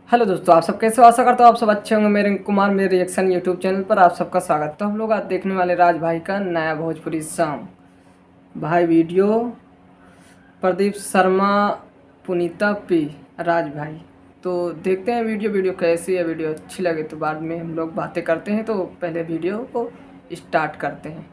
Hello दोस्तों, आप सब कैसे हो? आशा करता हूँ आप सब अच्छे होंगे। मेरे कुमार मेरे रिएक्शन यूट्यूब चैनल पर आप सबका स्वागत। तो हम लोग आज देखने वाले राज भाई का नया भोजपुरी सॉन्ग भाई वीडियो। प्रदीप शर्मा, पुनीता पी, राज भाई। तो देखते हैं वीडियो कैसी है। वीडियो अच्छी लगे तो बाद में हम लोग बातें करते हैं। तो पहले वीडियो को स्टार्ट करते हैं।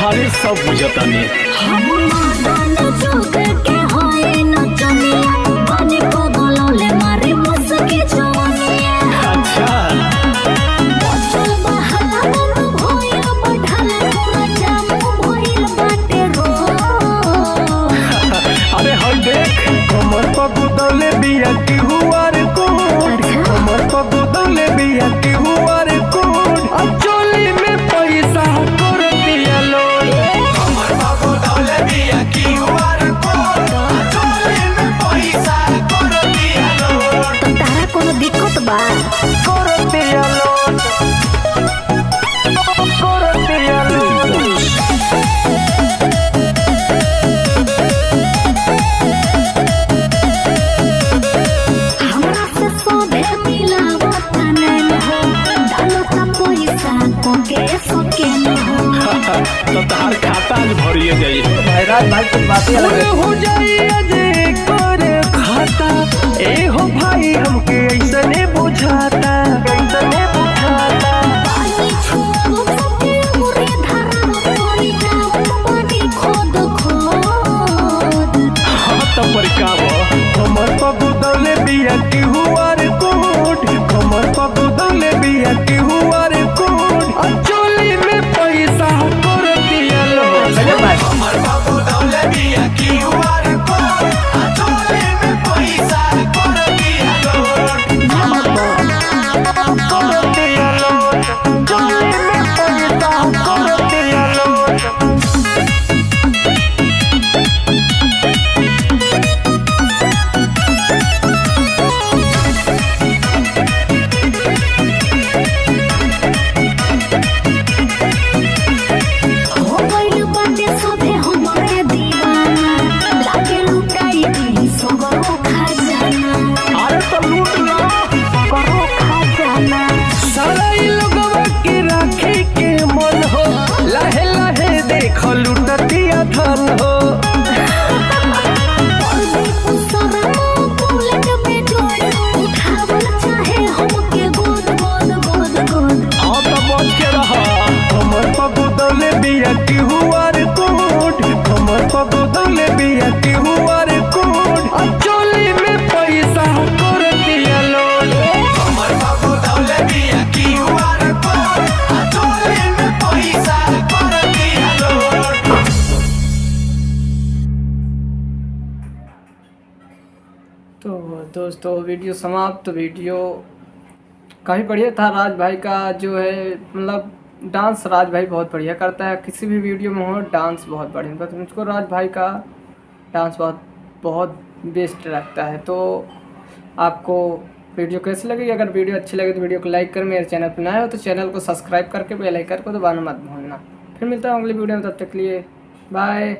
अरे सब बुझता नहीं अच्छा। अरे हर देख कमर पर बुदौले बिया की हुआ रे कोट, कमर पर बुदौले बिया की हुआ रे कोट, अब चोली में पैसा कर दिया लोड। कमर पर बुदौले बिया की हुआ रे कोट, चोली में पैसा कर दिया लोड। तो तारा कोनो दिक्कत बा? कर दिया लोड, कर दिया लोड। हमरा से सोभे मिलावत नहीं हो, डालो ता पैसा को के सके न हो। तो तार खाता आज भरिए जाइए। भाई राज भाई कुछ बातें अलग है। हो जाइए अजे करे खाता ए हो भाई हमके ऐसने बुझाता, ऐसने बुझाता। पानी छोड़ो सके मुरे धारा पानी जाओ पानी खोद खोद। हाँ तो परिकाव कमर पर बुदौले बिया की हुआ रे कोट, कमर पर बुदौले बिया की हुआ रे कोट, और चोली में पैसा कर दिया लोड। कमर पर बुदौले बिया की हुआ रे कोट, और चोली में पैसा कर दिया लोड। कर दिया लोड, चोली में पैसा कर दिया लोड। हो गइल बाटे सोभे हमरे दीवाना, लागे लुटाई दी सगरो खजाना, अरे तो लूट लो सगरो खजाना। सारा ई लोगवा के राखे के मन हो, लहे लहे देख लुटतिया धन हो। प्रदीप शर्मा बुलेट पे जोड़ उठावल चाहे हमके गोद गोद गोद गोद। हाँ तो बच के रहा कमर पर बुदौले बिया की हुआ रे कोट, कमर पर बुदौले बिया की हुआ रे कोट, और चोली में पैसा कर दिया लोड। कमर पर बुदौले बिया की हुआ रे कोट, और चोली में पैसा कर दिया लोड। तो दोस्तों वीडियो समाप्त। वीडियो काफ़ी बढ़िया था। राज भाई का जो है मतलब डांस राज भाई बहुत बढ़िया करता है। किसी भी वीडियो में हो डांस बहुत बढ़िया, मतलब मुझको राज भाई का डांस बहुत बेस्ट लगता है। तो आपको वीडियो कैसी लगी? अगर वीडियो अच्छी लगे तो वीडियो को लाइक कर, मेरे चैनल पर नए हो तो चैनल को सब्सक्राइब करके बेल आइकन को दबाना मत भूलना। फिर मिलता है अगली वीडियो में, तब तक के लिए बाय।